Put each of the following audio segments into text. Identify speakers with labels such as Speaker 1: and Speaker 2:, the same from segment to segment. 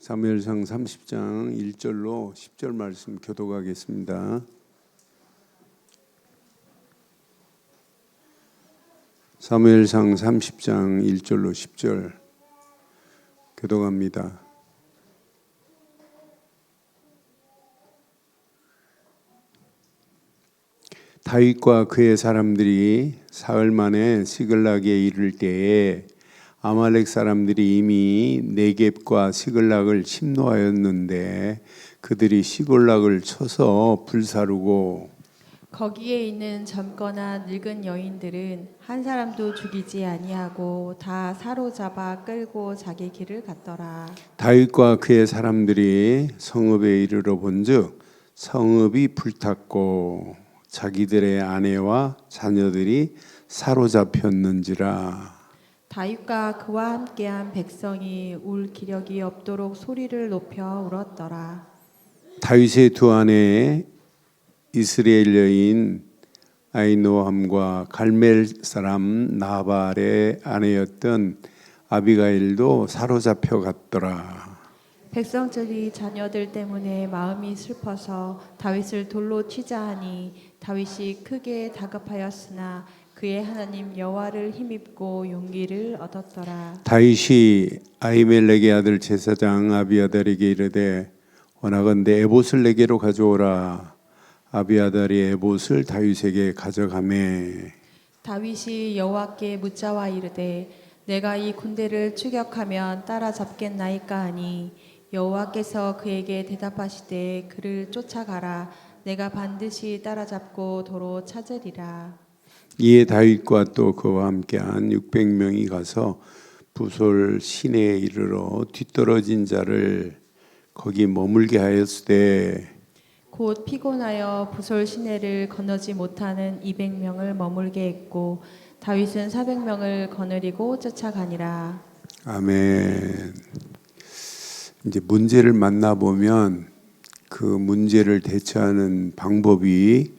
Speaker 1: 사무엘상 30장 1절로 10절 말씀 교독하겠습니다. 사무엘상 30장 1절로 10절 교독합니다. 다윗과 그의 사람들이 사흘 만에 시글락에 이를 때에 아말렉 사람들이 이미 네겝과 시글락을 침노하였는데 그들이 시글락을 쳐서 불사르고
Speaker 2: 거기에 있는 젊거나 늙은 여인들은 한 사람도 죽이지 아니하고 다 사로잡아 끌고 자기 길을 갔더라.
Speaker 1: 다윗과 그의 사람들이 성읍에 이르러 본즉 성읍이 불탔고 자기들의 아내와 자녀들이 사로잡혔는지라.
Speaker 2: 다윗과 그와 함께한 백성이 울 기력이 없도록 소리를 높여 울었더라.
Speaker 1: 다윗의 두 아내 이스라엘 여인 아이노함과 갈멜 사람 나발의 아내였던 아비가일도 사로잡혀 갔더라.
Speaker 2: 백성들이 자녀들 때문에 마음이 슬퍼서 다윗을 돌로 치자 하니 다윗이 크게 다급하였으나 그의 하나님 여호와를 힘입고 용기를 얻었더라.
Speaker 1: 다윗이 아히멜렉의 아들 제사장 아비아달에게 이르되 원하건대 에봇을 내게로 가져오라. 아비아달이 에봇을 다윗에게 가져가매
Speaker 2: 다윗이 여호와께 묻자와 이르되 내가 이 군대를 추격하면 따라잡겠나이까 하니 여호와께서 그에게 대답하시되 그를 쫓아가라. 내가 반드시 따라잡고 도로 찾으리라.
Speaker 1: 이에 다윗과 또 그와 함께한 600명이 가서 부솔 시내에 이르러 뒤떨어진 자를 거기 머물게 하였으되
Speaker 2: 곧 피곤하여 부솔 시내를 건너지 못하는 200명을 머물게 했고 다윗은 400명을 거느리고 쫓아가니라.
Speaker 1: 아멘. 이제 문제를 만나보면 그 문제를 대처하는 방법이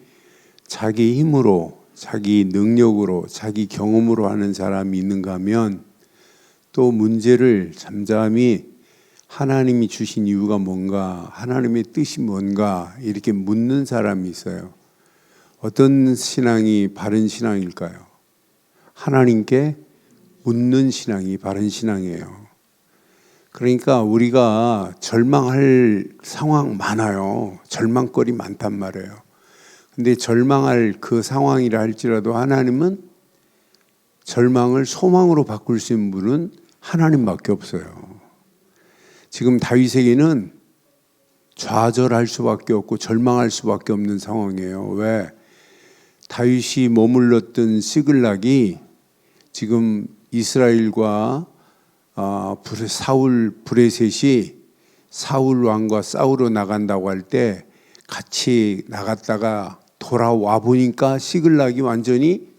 Speaker 1: 자기 힘으로, 자기 능력으로, 자기 경험으로 하는 사람이 있는가 하면 또 문제를 잠잠히 하나님이 주신 이유가 뭔가, 하나님의 뜻이 뭔가 이렇게 묻는 사람이 있어요. 어떤 신앙이 바른 신앙일까요? 하나님께 묻는 신앙이 바른 신앙이에요. 그러니까 우리가 절망할 상황 많아요. 절망거리 많단 말이에요. 근데 절망할 그 상황이라 할지라도 하나님은 절망을 소망으로 바꿀 수 있는 분은 하나님밖에 없어요. 지금 다윗에게는 좌절할 수밖에 없고 절망할 수밖에 없는 상황이에요. 왜? 다윗이 머물렀던 시글락이 지금 이스라엘과 사울 브레셋이 사울 왕과 싸우러 나간다고 할 때 같이 나갔다가 돌아와 보니까 시글락이 완전히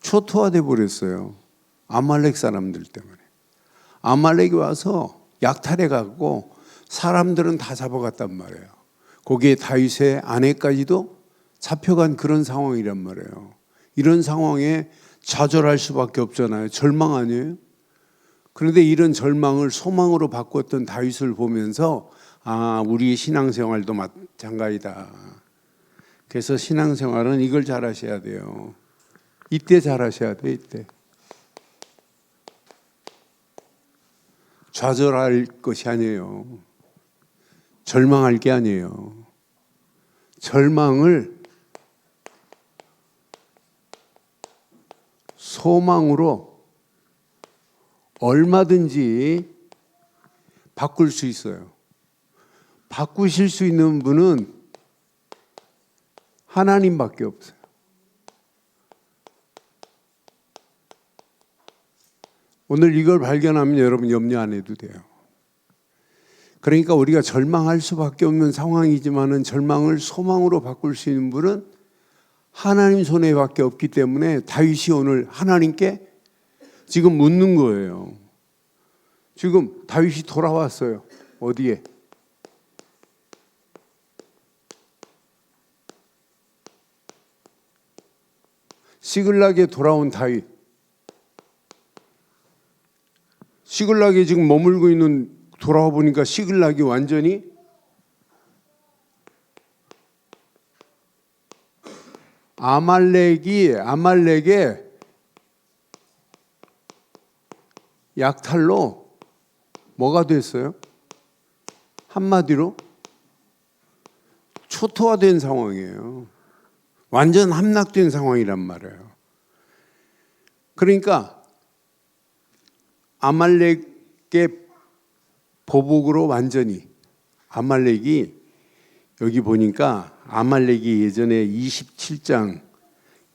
Speaker 1: 초토화돼 버렸어요. 아말렉 사람들 때문에. 아말렉이 와서 약탈해 가고 사람들은 다 잡아갔단 말이에요. 거기에 다윗의 아내까지도 잡혀간 그런 상황이란 말이에요. 이런 상황에 좌절할 수밖에 없잖아요. 절망 아니에요? 그런데 이런 절망을 소망으로 바꿨던 다윗을 보면서 우리의 신앙생활도 마찬가지다. 그래서 신앙생활은 이걸 잘 하셔야 돼요. 이때 잘 하셔야 돼요. 이때. 좌절할 것이 아니에요. 절망할 게 아니에요. 절망을 소망으로 얼마든지 바꿀 수 있어요. 바꾸실 수 있는 분은 하나님밖에 없어요. 오늘 이걸 발견하면 여러분 염려 안 해도 돼요. 그러니까 우리가 절망할 수밖에 없는 상황이지만은 절망을 소망으로 바꿀 수 있는 분은 하나님 손에밖에 없기 때문에 다윗이 오늘 하나님께 지금 묻는 거예요. 지금 다윗이 돌아왔어요. 어디에? 시글락에 돌아온 다윗. 시글락에 지금 머물고 있는 돌아와 보니까 시글락이 완전히 아말렉의 약탈로 뭐가 됐어요? 한마디로 초토화된 상황이에요. 완전 함락된 상황이란 말이에요. 그러니까 아말렉의 보복으로 완전히 아말렉이 여기 보니까 아말렉이 예전에 27장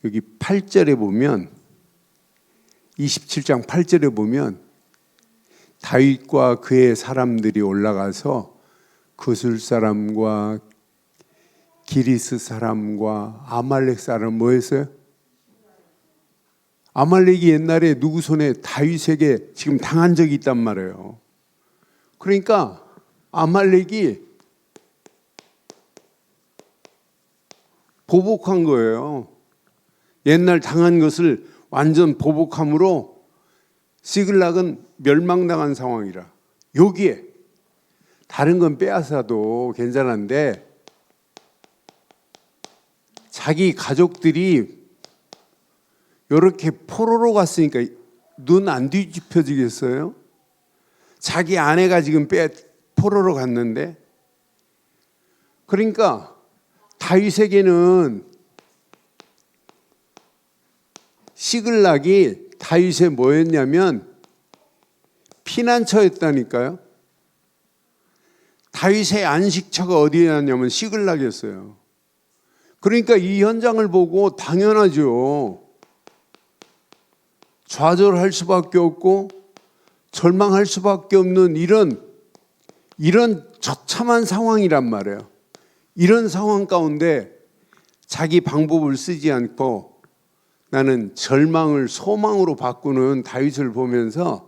Speaker 1: 여기 8절에 보면 27장 8절에 보면 다윗과 그의 사람들이 올라가서 그술 사람과 기리스 사람과 아말렉 사람 뭐 했어요? 아말렉이 옛날에 누구 손에 다윗에게 지금 당한 적이 있단 말이에요. 그러니까 아말렉이 보복한 거예요. 옛날 당한 것을 완전 보복함으로 시글락은 멸망당한 상황이라. 여기에 다른 건 빼앗아도 괜찮은데 자기 가족들이 이렇게 포로로 갔으니까 눈 안 뒤집혀지겠어요? 자기 아내가 지금 포로로 갔는데, 그러니까 다윗에게는 시글락이 다윗의 뭐였냐면 피난처였다니까요. 다윗의 안식처가 어디였냐면 시글락이었어요. 그러니까 이 현장을 보고 당연하죠. 좌절할 수밖에 없고 절망할 수밖에 없는 이런 처참한 상황이란 말이에요. 이런 상황 가운데 자기 방법을 쓰지 않고 나는 절망을 소망으로 바꾸는 다윗을 보면서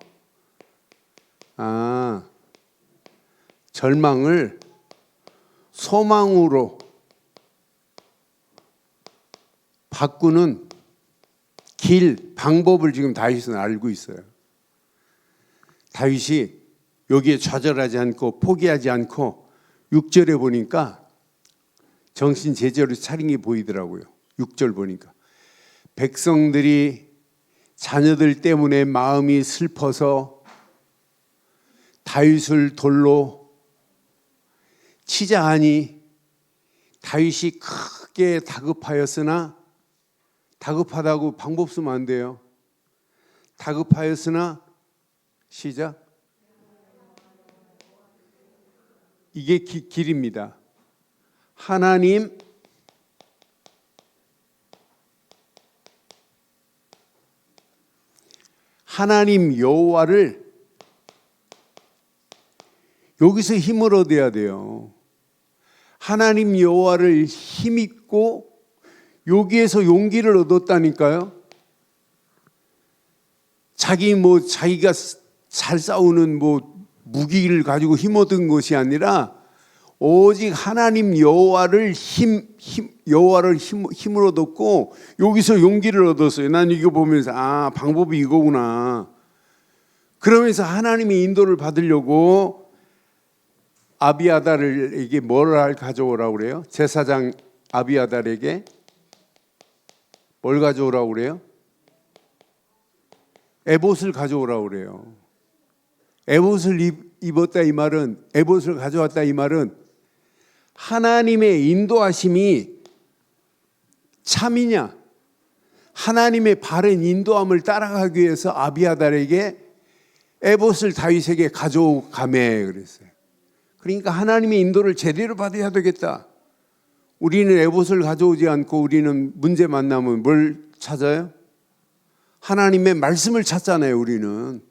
Speaker 1: 절망을 소망으로 바꾸는 방법을 지금 다윗은 알고 있어요. 다윗이 여기에 좌절하지 않고 포기하지 않고 6절에 보니까 정신 제대로 차린 게 보이더라고요. 6절 보니까 백성들이 자녀들 때문에 마음이 슬퍼서 다윗을 돌로 치자 하니 다윗이 크게 다급하였으나, 다급하다고 방법 쓰면 안 돼요. 다급하였으나 시작. 이게 길입니다. 하나님 여호와를 여기서 힘을 얻어야 돼요. 하나님 여호와를 힘입고 여기에서 용기를 얻었다니까요. 자기가 잘 싸우는 무기를 가지고 힘 얻은 것이 아니라 오직 하나님 여호와를 힘을 얻었고 여기서 용기를 얻었어요. 난 이거 보면서 방법이 이거구나. 그러면서 하나님의 인도를 받으려고 아비아달에게 뭘 가져오라고 그래요? 제사장 아비아달에게 뭘 가져오라고 그래요? 에봇을 가져오라고 그래요. 에봇을 입었다 이 말은, 에봇을 가져왔다 이 말은 하나님의 인도하심이 참이냐, 하나님의 바른 인도함을 따라가기 위해서 아비아달에게 에봇을 다윗에게 가져가매 그랬어요. 그러니까 하나님의 인도를 제대로 받아야 되겠다. 우리는 에봇을 가져오지 않고 우리는 문제 만나면 뭘 찾아요? 하나님의 말씀을 찾잖아요. 우리는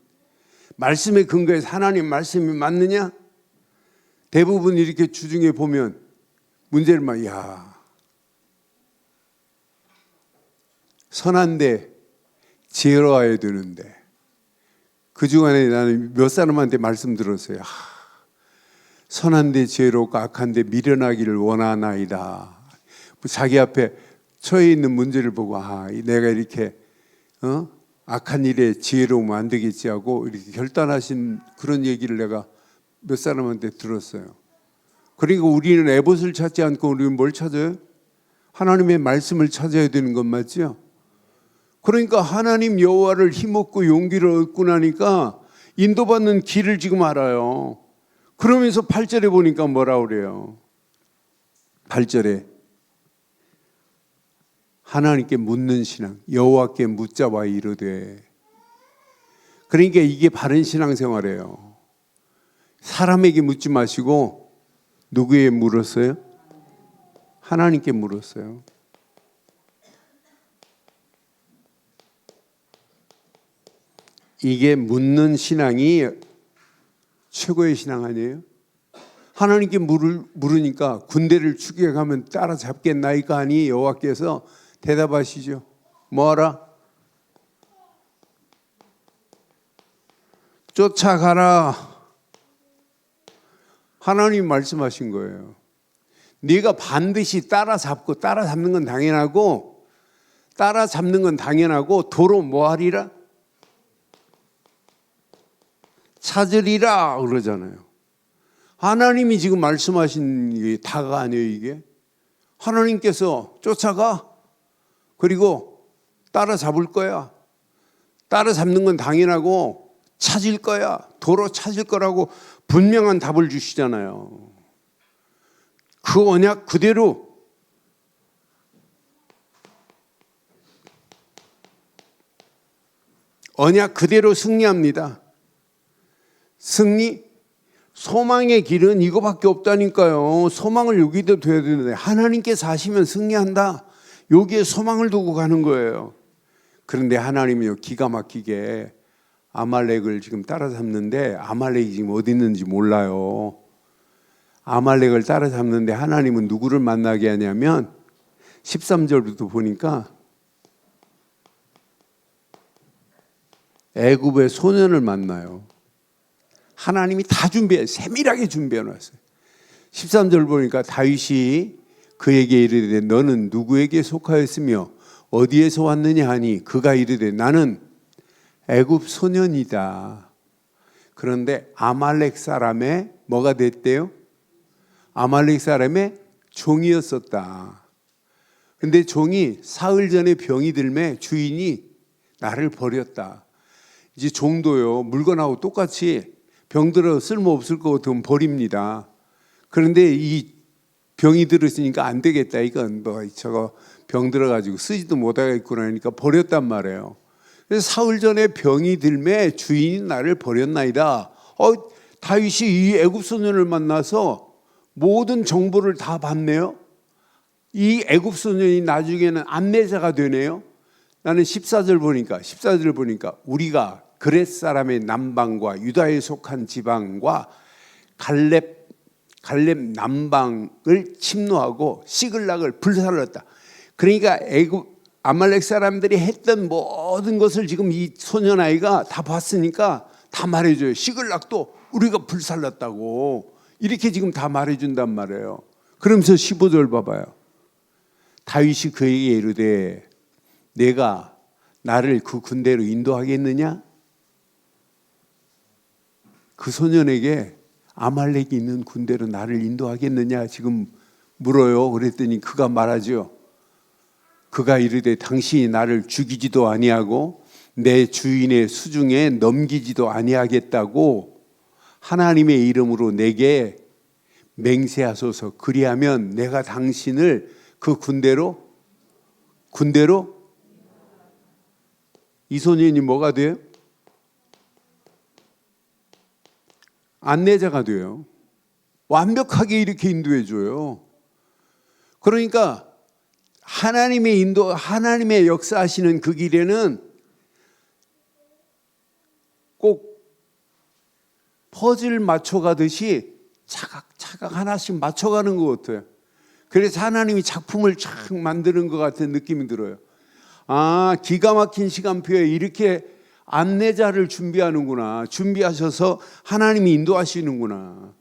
Speaker 1: 말씀의 근거에서 하나님 말씀이 맞느냐? 대부분 이렇게 주중에 보면 문제를 선한데 지혜로워야 되는데 그 중간에 나는 몇 사람한테 말씀 들었어요. 선한데 지혜롭고 악한데 미련하기를 원하나이다. 자기 앞에 처해 있는 문제를 보고 내가 이렇게 악한 일에 지혜로우면 안 되겠지 하고 이렇게 결단하신 그런 얘기를 내가 몇 사람한테 들었어요. 그러니까 우리는 에봇을 찾지 않고 우리는 뭘 찾아요? 하나님의 말씀을 찾아야 되는 것 맞죠? 그러니까 하나님 여호와를 힘없고 용기를 얻고 나니까 인도받는 길을 지금 알아요. 그러면서 8절에 보니까 뭐라 그래요? 8절에 하나님께 묻는 신앙, 여호와께 묻자와 이르되. 그러니까 이게 바른 신앙생활이에요. 사람에게 묻지 마시고 누구에게 물었어요? 하나님께 물었어요. 이게 묻는 신앙이 최고의 신앙 아니에요? 하나님께 물으니까 군대를 추격하면 따라잡겠나이까 하니 여호와께서 대답하시죠. 뭐하라? 쫓아가라. 하나님 말씀하신 거예요. 네가 반드시 따라잡는 건 당연하고 도로 뭐하리라? 찾으리라 그러잖아요. 하나님이 지금 말씀하신 게 다가 아니에요. 이게 하나님께서 쫓아가 그리고 따라잡을 거야. 따라잡는 건 당연하고 찾을 거야. 도로 찾을 거라고 분명한 답을 주시잖아요. 그 언약 그대로 승리합니다. 승리, 소망의 길은 이거밖에 없다니까요. 소망을 여기다 둬야 되는데 하나님께서 하시면 승리한다. 여기에 소망을 두고 가는 거예요. 그런데 하나님이요 기가 막히게 아말렉을 지금 따라잡는데 아말렉이 지금 어디 있는지 몰라요. 아말렉을 따라잡는데 하나님은 누구를 만나게 하냐면 13절부터 보니까 애굽의 소년을 만나요. 하나님이 다 세밀하게 준비해 놨어요. 13절 보니까 다윗이 그에게 이르되 너는 누구에게 속하였으며 어디에서 왔느냐 하니 그가 이르되 나는 애굽 소년이다. 그런데 아말렉 사람의 뭐가 됐대요? 아말렉 사람의 종이었었다. 근데 종이 사흘 전에 병이 들매 주인이 나를 버렸다. 이제 종도요 물건하고 똑같이 병들어 쓸모없을 것 같으면 버립니다. 그런데 이 병이 들었으니까 안 되겠다. 이건 뭐 저거 병 들어가지고 쓰지도 못하겠구나 하니까 버렸단 말이에요. 그래서 사흘 전에 병이 들매 주인이 나를 버렸나이다. 다윗이 이 애굽 소년을 만나서 모든 정보를 다 받네요. 이 애굽 소년이 나중에는 안내자가 되네요. 나는 14절 보니까 우리가 그렛 사람의 남방과 유다에 속한 지방과 갈렙 남방을 침노하고 시글락을 불살랐다. 그러니까 아말렉 사람들이 했던 모든 것을 지금 이 소년 아이가 다 봤으니까 다 말해줘요. 시글락도 우리가 불살랐다고 이렇게 지금 다 말해준단 말이에요. 그러면서 15절 봐봐요. 다윗이 그에게 이르되 내가 나를 그 군대로 인도하겠느냐? 그 소년에게 아말렉이 있는 군대로 나를 인도하겠느냐 지금 물어요. 그랬더니 그가 말하죠. 그가 이르되 당신이 나를 죽이지도 아니하고 내 주인의 수중에 넘기지도 아니하겠다고 하나님의 이름으로 내게 맹세하소서. 그리하면 내가 당신을 그 군대로 이 소년이 뭐가 돼요? 안내자가 돼요. 완벽하게 이렇게 인도해 줘요. 그러니까 하나님의 역사하시는 그 길에는 꼭 퍼즐 맞춰가듯이 차각차각 하나씩 맞춰가는 것 같아요. 그래서 하나님이 작품을 착 만드는 것 같은 느낌이 들어요. 기가 막힌 시간표에 이렇게 안내자를 준비하는구나. 준비하셔서 하나님이 인도하시는구나.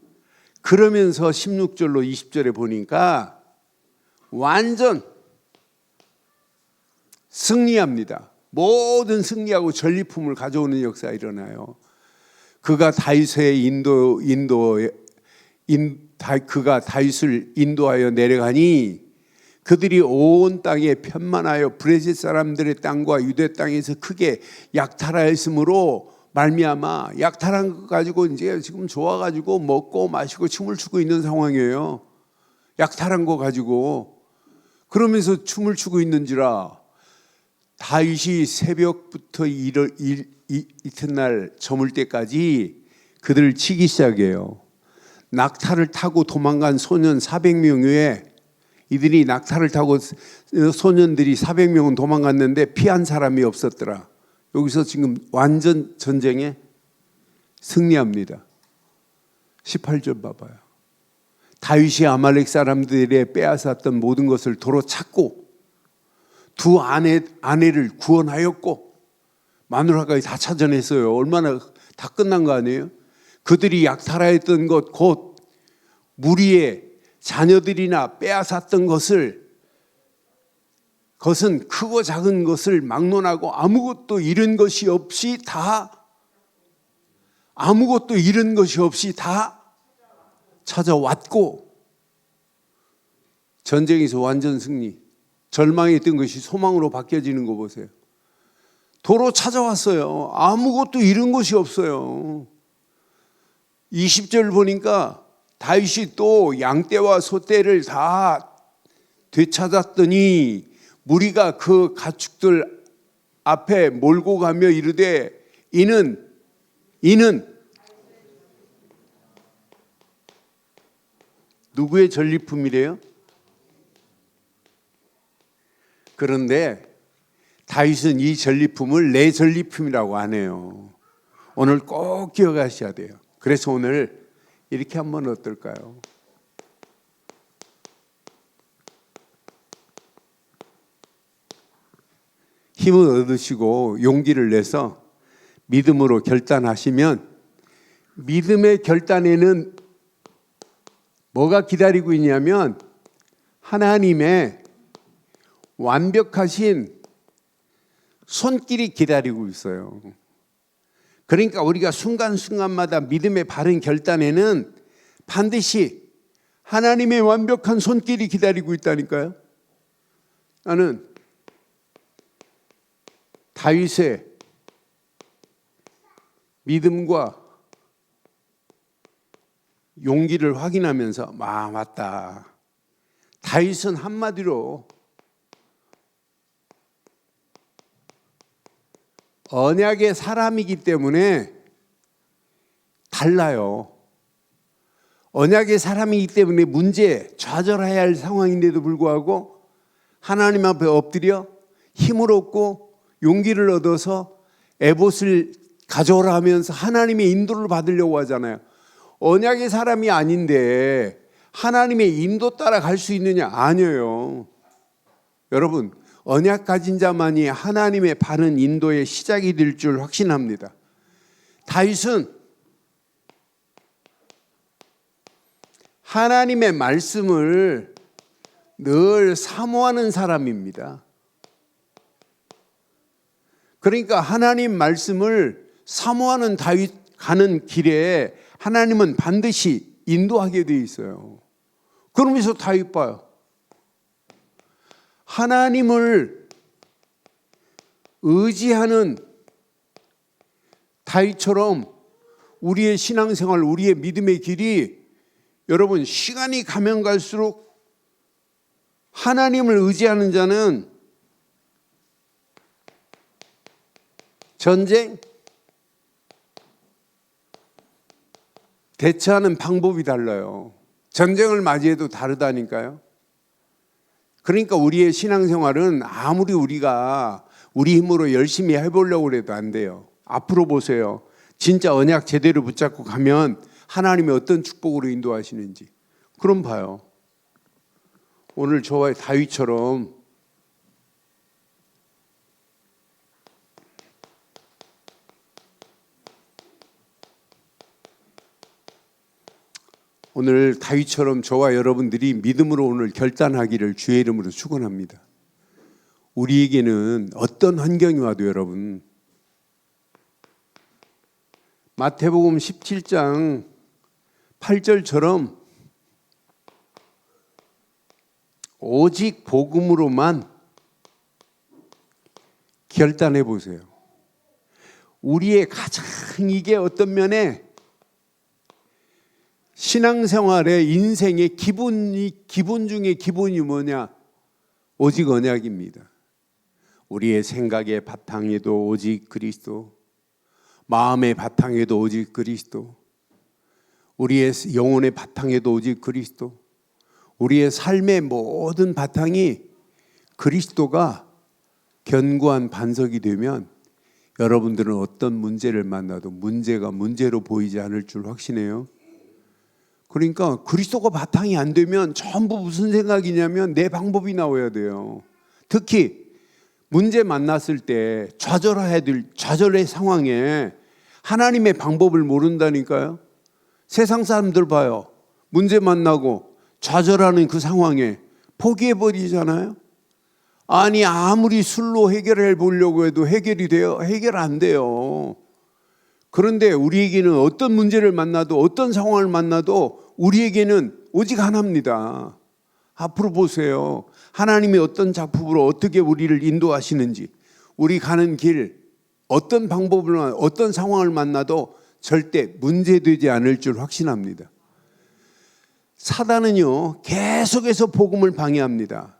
Speaker 1: 그러면서 16절로 20절에 보니까 완전 승리합니다. 모든 승리하고 전리품을 가져오는 역사가 일어나요. 그가 다윗을 인도하여 내려가니 그들이 온 땅에 편만하여 브레셋 사람들의 땅과 유대 땅에서 크게 약탈하였으므로 말미암아 약탈한 것 가지고 이제 지금 좋아가지고 먹고 마시고 춤을 추고 있는 상황이에요. 약탈한 거 가지고 그러면서 춤을 추고 있는지라 다윗이 새벽부터 이튿날 저물 때까지 그들을 치기 시작해요. 낙타를 타고 도망간 소년 400명 외에 이들이 낙타를 타고 소년들이 400명은 도망갔는데 피한 사람이 없었더라. 여기서 지금 완전 전쟁에 승리합니다. 18절 봐봐요. 다윗이 아말렉 사람들의 빼앗았던 모든 것을 도로 찾고 두 아내를 구원하였고 마누라까지 다 찾아냈어요. 얼마나 다 끝난 거 아니에요? 그들이 약탈하였던 것 곧 무리의 자녀들이나 빼앗았던 것은 크고 작은 것을 막론하고 아무것도 잃은 것이 없이 다 찾아왔고 전쟁에서 완전 승리. 절망했던 것이 소망으로 바뀌어지는 거 보세요. 도로 찾아왔어요. 아무것도 잃은 것이 없어요. 20절 보니까 다윗이 또 양떼와 소떼를 다 되찾았더니 무리가 그 가축들 앞에 몰고 가며 이르되 이는 누구의 전리품이래요? 그런데 다윗은 이 전리품을 내 전리품이라고 안 해요. 오늘 꼭 기억하셔야 돼요. 그래서 오늘 이렇게 한번 어떨까요? 힘을 얻으시고 용기를 내서 믿음으로 결단하시면 믿음의 결단에는 뭐가 기다리고 있냐면 하나님의 완벽하신 손길이 기다리고 있어요. 그러니까 우리가 순간순간마다 믿음의 바른 결단에는 반드시 하나님의 완벽한 손길이 기다리고 있다니까요. 나는 다윗의 믿음과 용기를 확인하면서 맞다. 다윗은 한마디로 언약의 사람이기 때문에 달라요. 언약의 사람이기 때문에 좌절해야 할 상황인데도 불구하고 하나님 앞에 엎드려 힘을 얻고 용기를 얻어서 에봇을 가져오라 하면서 하나님의 인도를 받으려고 하잖아요. 언약의 사람이 아닌데 하나님의 인도 따라 갈 수 있느냐? 아니에요. 여러분, 언약 가진 자만이 하나님의 바른 인도의 시작이 될 줄 확신합니다. 다윗은 하나님의 말씀을 늘 사모하는 사람입니다. 그러니까 하나님 말씀을 사모하는 다윗 가는 길에 하나님은 반드시 인도하게 되어 있어요. 그러면서 다윗 봐요. 하나님을 의지하는 다윗처럼 우리의 신앙생활, 우리의 믿음의 길이 여러분 시간이 가면 갈수록 하나님을 의지하는 자는 전쟁, 대처하는 방법이 달라요. 전쟁을 맞이해도 다르다니까요. 그러니까 우리의 신앙생활은 아무리 우리가 우리 힘으로 열심히 해보려고 해도 안 돼요. 앞으로 보세요. 진짜 언약 제대로 붙잡고 가면 하나님이 어떤 축복으로 인도하시는지. 그럼 봐요. 오늘 저와 다윗처럼 오늘 다윗처럼 저와 여러분들이 믿음으로 오늘 결단하기를 주의 이름으로 축원합니다. 우리에게는 어떤 환경이 와도 여러분 마태복음 17장 8절처럼 오직 복음으로만 결단해 보세요. 우리의 가장 이게 어떤 면에 신앙생활의 인생의 기본 중에 기본이 뭐냐? 오직 언약입니다. 우리의 생각의 바탕에도 오직 그리스도, 마음의 바탕에도 오직 그리스도, 우리의 영혼의 바탕에도 오직 그리스도, 우리의 삶의 모든 바탕이 그리스도가 견고한 반석이 되면 여러분들은 어떤 문제를 만나도 문제가 문제로 보이지 않을 줄 확신해요. 그러니까 그리스도가 바탕이 안 되면 전부 무슨 생각이냐면 내 방법이 나와야 돼요. 특히 문제 만났을 때 좌절의 상황에 하나님의 방법을 모른다니까요. 세상 사람들 봐요. 문제 만나고 좌절하는 그 상황에 포기해버리잖아요. 아니 아무리 술로 해결해 보려고 해도 해결이 돼요? 해결 안 돼요. 그런데 우리에게는 어떤 문제를 만나도 어떤 상황을 만나도 우리에게는 오직 하나입니다. 앞으로 보세요. 하나님이 어떤 작품으로 어떻게 우리를 인도하시는지, 우리 가는 길 어떤 방법으로 어떤 상황을 만나도 절대 문제되지 않을 줄 확신합니다. 사단은요 계속해서 복음을 방해합니다.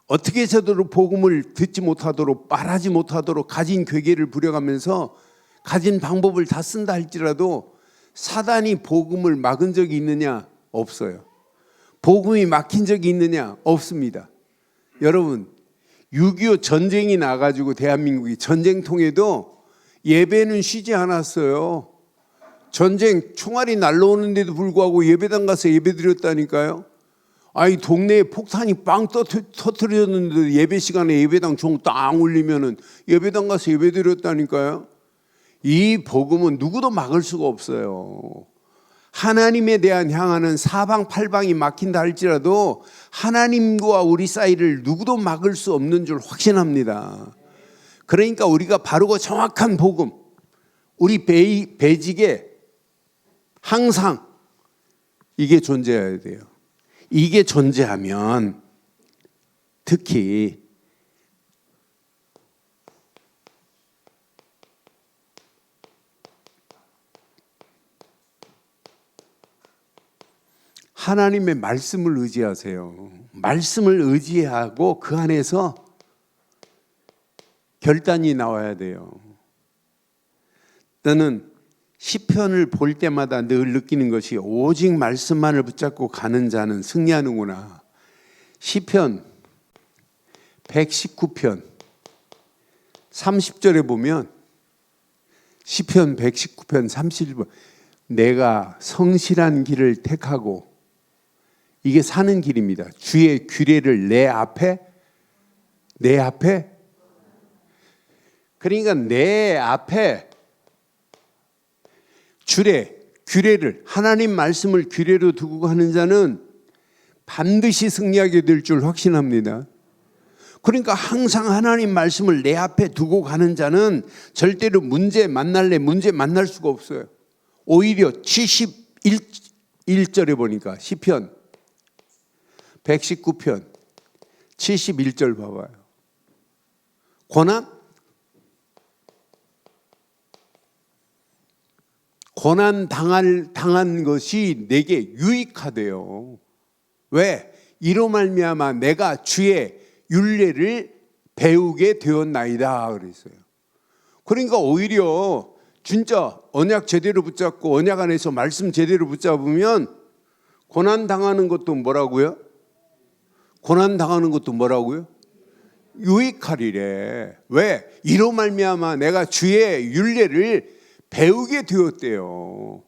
Speaker 1: 어떻게 해서든 복음을 듣지 못하도록, 말하지 못하도록 가진 괴계를 부려가면서 가진 방법을 다 쓴다 할지라도 사단이 복음을 막은 적이 있느냐? 없어요. 복음이 막힌 적이 있느냐? 없습니다. 여러분 6.25 전쟁이 나가지고 대한민국이 전쟁통에도 예배는 쉬지 않았어요. 전쟁 총알이 날라오는데도 불구하고 예배당 가서 예배 드렸다니까요. 아니 동네에 폭탄이 빵 터뜨렸는데 예배 시간에 예배당 종 땅 울리면은 예배당 가서 예배 드렸다니까요. 이 복음은 누구도 막을 수가 없어요. 하나님에 대한 향하는 사방팔방이 막힌다 할지라도 하나님과 우리 사이를 누구도 막을 수 없는 줄 확신합니다. 그러니까 우리가 바르고 정확한 복음, 우리 배직에 항상 이게 존재해야 돼요. 이게 존재하면 특히 하나님의 말씀을 의지하세요. 말씀을 의지하고 그 안에서 결단이 나와야 돼요. 나는 시편을 볼 때마다 늘 느끼는 것이 오직 말씀만을 붙잡고 가는 자는 승리하는구나. 시편 119편 30절에 보면 시편 119편 30절 내가 성실한 길을 택하고 이게 사는 길입니다. 주의 규례를 내 앞에 그러니까 내 앞에 규례를 하나님 말씀을 규례로 두고 가는 자는 반드시 승리하게 될 줄 확신합니다. 그러니까 항상 하나님 말씀을 내 앞에 두고 가는 자는 절대로 문제 만날 수가 없어요. 오히려 71절에 보니까 시편 119편 71절 봐봐요. 고난 당한 것이 내게 유익하대요. 왜? 이로 말미암아 내가 주의 율례를 배우게 되었나이다 그랬어요. 그러니까 오히려 진짜 언약 제대로 붙잡고 언약 안에서 말씀 제대로 붙잡으면 고난 당하는 것도 뭐라고요? 유익하리래. 왜? 이로 말미암아 내가 주의 율례를 배우게 되었대요.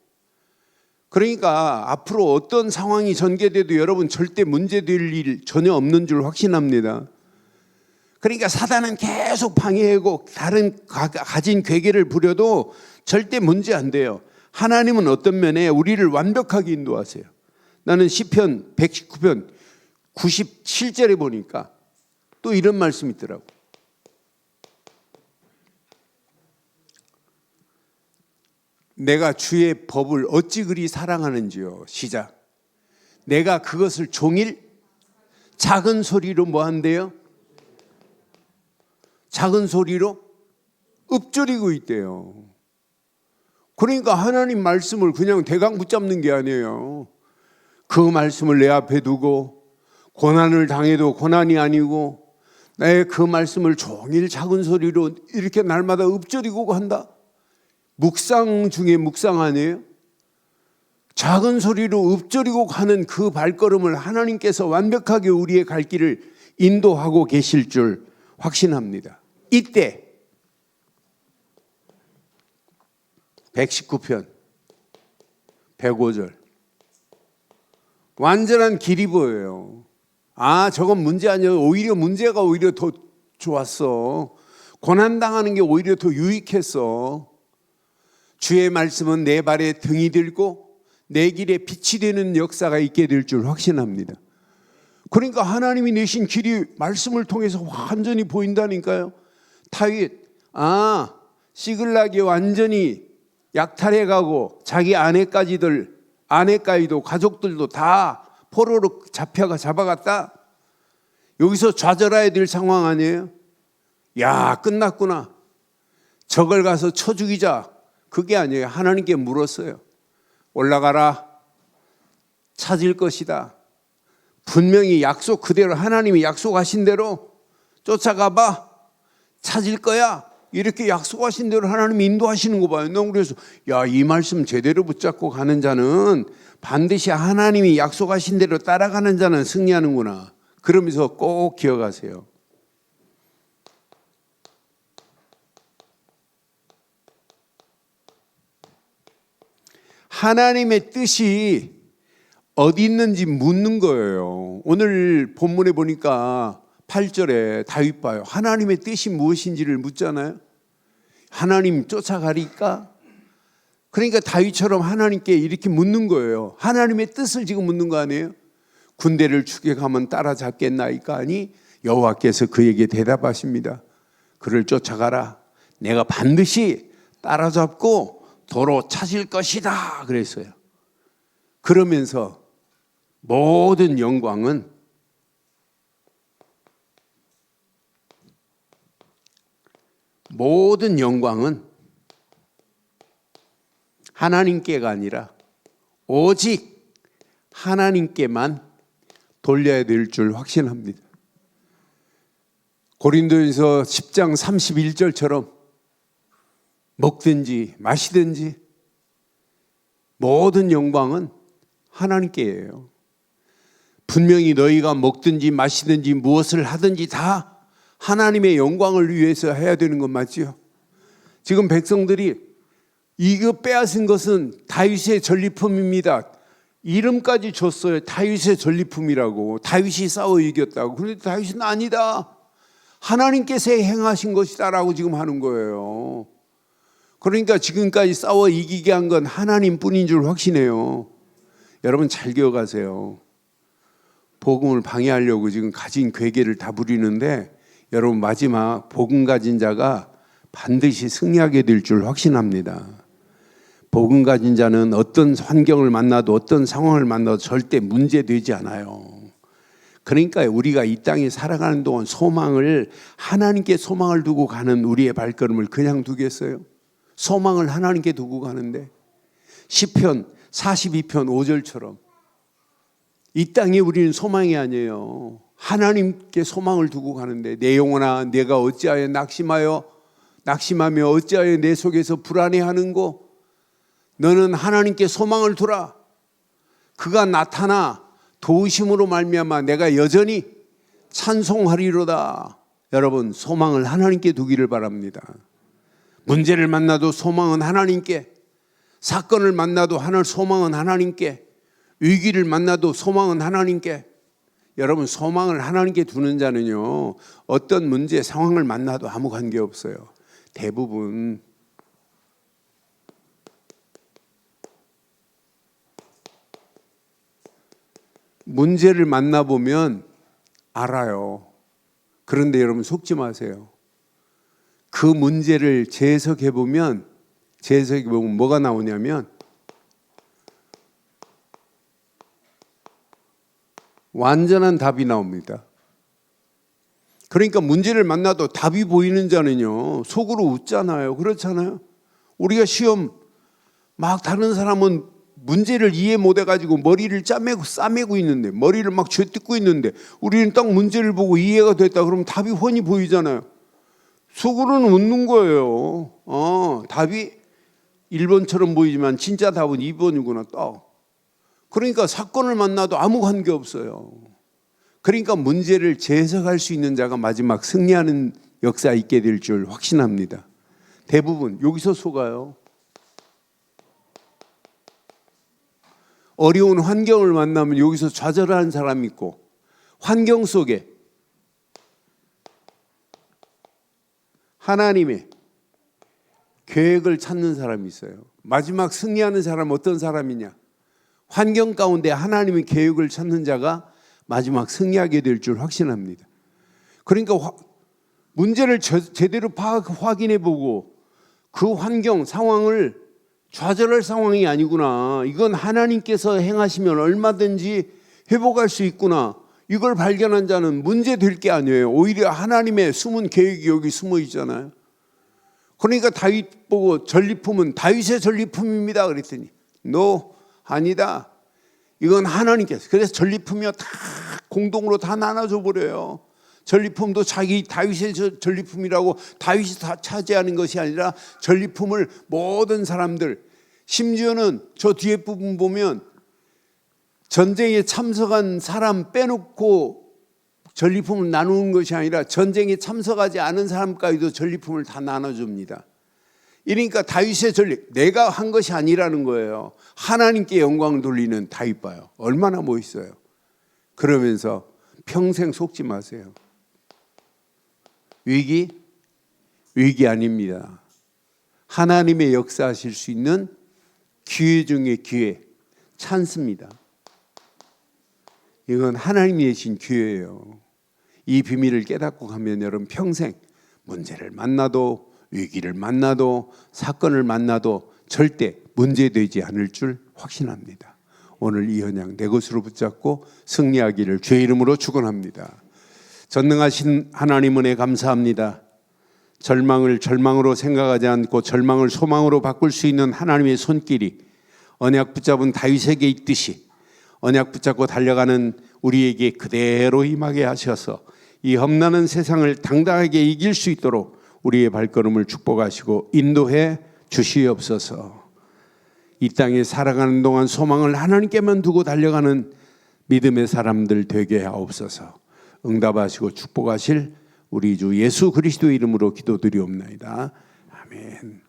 Speaker 1: 그러니까 앞으로 어떤 상황이 전개돼도 여러분 절대 문제될 일 전혀 없는 줄 확신합니다. 그러니까 사단은 계속 방해하고 다른 가진 괴계를 부려도 절대 문제 안 돼요. 하나님은 어떤 면에 우리를 완벽하게 인도하세요. 나는 시편 119편 97절에 보니까 또 이런 말씀이 있더라고. 내가 주의 법을 어찌 그리 사랑하는지요. 시작. 내가 그것을 종일 작은 소리로 뭐 한대요? 작은 소리로 읊조리고 있대요. 그러니까 하나님 말씀을 그냥 대강 붙잡는 게 아니에요. 그 말씀을 내 앞에 두고 고난을 당해도 고난이 아니고 내 그 말씀을 종일 작은 소리로 이렇게 날마다 읊조리고 간다. 묵상 중에 묵상 아니에요? 작은 소리로 읊조리고 가는 그 발걸음을 하나님께서 완벽하게 우리의 갈 길을 인도하고 계실 줄 확신합니다. 이때 119편 105절 완전한 길이 보여요. 아, 저건 문제 아니야. 오히려 문제가 오히려 더 좋았어. 고난당하는 게 오히려 더 유익했어. 주의 말씀은 내 발에 등이 들고 내 길에 빛이 되는 역사가 있게 될 줄 확신합니다. 그러니까 하나님이 내신 길이 말씀을 통해서 완전히 보인다니까요. 다윗, 시글락이 완전히 약탈해가고 자기 아내까지도 가족들도 다 포로로 잡아갔다. 여기서 좌절해야 될 상황 아니에요? 야, 끝났구나. 적을 가서 쳐 죽이자. 그게 아니에요. 하나님께 물었어요. 올라가라. 찾을 것이다. 분명히 약속 그대로 하나님이 약속하신 대로 쫓아가봐. 찾을 거야. 이렇게 약속하신 대로 하나님이 인도하시는 거 봐요. 너무 그래서 이 말씀 제대로 붙잡고 가는 자는 반드시 하나님이 약속하신 대로 따라가는 자는 승리하는구나. 그러면서 꼭 기억하세요. 하나님의 뜻이 어디 있는지 묻는 거예요. 오늘 본문에 보니까 8절에 다윗 봐요. 하나님의 뜻이 무엇인지를 묻잖아요. 하나님 쫓아가리까? 그러니까 다윗처럼 하나님께 이렇게 묻는 거예요. 하나님의 뜻을 지금 묻는 거 아니에요? 군대를 추격하면 따라잡겠나이까? 하니 여호와께서 그에게 대답하십니다. 그를 쫓아가라. 내가 반드시 따라잡고 도로 찾을 것이다. 그랬어요. 그러면서 모든 영광은 하나님께가 아니라 오직 하나님께만 돌려야 될 줄 확신합니다. 고린도전서 10장 31절처럼 먹든지 마시든지 모든 영광은 하나님께예요. 분명히 너희가 먹든지 마시든지 무엇을 하든지 다 하나님의 영광을 위해서 해야 되는 건 맞지요? 지금 백성들이 이거 빼앗은 것은 다윗의 전리품입니다. 이름까지 줬어요. 다윗의 전리품이라고. 다윗이 싸워 이겼다고. 그런데 다윗은 아니다. 하나님께서 행하신 것이다라고 지금 하는 거예요. 그러니까 지금까지 싸워 이기게 한 건 하나님뿐인 줄 확신해요. 여러분 잘 기억하세요. 복음을 방해하려고 지금 가진 괴계를 다 부리는데 여러분 마지막 복음 가진 자가 반드시 승리하게 될 줄 확신합니다. 복음 가진 자는 어떤 환경을 만나도 어떤 상황을 만나도 절대 문제되지 않아요. 그러니까 우리가 이 땅에 살아가는 동안 하나님께 소망을 두고 가는 우리의 발걸음을 그냥 두겠어요? 소망을 하나님께 두고 가는데 시편 42편 5절처럼 이 땅에 우리는 소망이 아니에요. 하나님께 소망을 두고 가는데 내 영혼아 내가 어찌하여 낙심하며 어찌하여 내 속에서 불안해하는고 너는 하나님께 소망을 두라. 그가 나타나 도우심으로 말미암아 내가 여전히 찬송하리로다. 여러분 소망을 하나님께 두기를 바랍니다. 문제를 만나도 소망은 하나님께, 사건을 만나도 소망은 하나님께, 위기를 만나도 소망은 하나님께. 여러분 소망을 하나님께 두는 자는요 어떤 문제 상황을 만나도 아무 관계없어요. 대부분 문제를 만나보면 알아요. 그런데 여러분 속지 마세요. 그 문제를 재해석해 보면 제 해석에 보면 뭐가 나오냐면 완전한 답이 나옵니다. 그러니까 문제를 만나도 답이 보이는 자는요 속으로 웃잖아요. 그렇잖아요. 우리가 시험 막 다른 사람은 문제를 이해 못 해가지고 머리를 싸매고 있는데, 머리를 막 쥐뜯고 있는데, 우리는 딱 문제를 보고 이해가 됐다 그러면 답이 훤히 보이잖아요. 속으로는 웃는 거예요. 답이 1번처럼 보이지만 진짜 답은 2번이구나 딱. 그러니까 사건을 만나도 아무 관계 없어요. 그러니까 문제를 재해석할 수 있는 자가 마지막 승리하는 역사에 있게 될 줄 확신합니다. 대부분 여기서 속아요. 어려운 환경을 만나면 여기서 좌절하는 사람이 있고, 환경 속에 하나님의 계획을 찾는 사람이 있어요. 마지막 승리하는 사람은 어떤 사람이냐? 환경 가운데 하나님의 계획을 찾는 자가 마지막 승리하게 될 줄 확신합니다. 그러니까 문제를 제대로 확인해 보고 그 환경 상황을 좌절할 상황이 아니구나, 이건 하나님께서 행하시면 얼마든지 회복할 수 있구나, 이걸 발견한 자는 문제 될 게 아니에요. 오히려 하나님의 숨은 계획이 여기 숨어 있잖아요. 그러니까 다윗 보고 전리품은 다윗의 전리품입니다 그랬더니 너 아니다, 이건 하나님께서. 그래서 전리품이요 다 공동으로 다 나눠줘 버려요. 전리품도 자기 다윗의 전리품이라고 다윗이 다 차지하는 것이 아니라 전리품을 모든 사람들, 심지어는 저 뒤에 부분 보면 전쟁에 참석한 사람 빼놓고 전리품을 나누는 것이 아니라 전쟁에 참석하지 않은 사람까지도 전리품을 다 나눠줍니다. 이러니까 다윗의 전리, 내가 한 것이 아니라는 거예요. 하나님께 영광을 돌리는 다윗 봐요. 얼마나 멋있어요. 그러면서 평생 속지 마세요. 위기 아닙니다. 하나님의 역사하실 수 있는 기회 중에 기회, 찬스입니다. 이건 하나님이 내신 기회예요. 이 비밀을 깨닫고 가면 여러분 평생 문제를 만나도, 위기를 만나도, 사건을 만나도 절대 문제되지 않을 줄 확신합니다. 오늘 이 현양 내 것으로 붙잡고 승리하기를 주의 이름으로 축원합니다. 전능하신 하나님 은혜 감사합니다. 절망을 절망으로 생각하지 않고 절망을 소망으로 바꿀 수 있는 하나님의 손길이 언약 붙잡은 다윗에게 있듯이 언약 붙잡고 달려가는 우리에게 그대로 임하게 하셔서 이 험난한 세상을 당당하게 이길 수 있도록 우리의 발걸음을 축복하시고 인도해 주시옵소서. 이 땅에 살아가는 동안 소망을 하나님께만 두고 달려가는 믿음의 사람들 되게 하옵소서. 응답하시고 축복하실 우리 주 예수 그리스도의 이름으로 기도드리옵나이다. 아멘.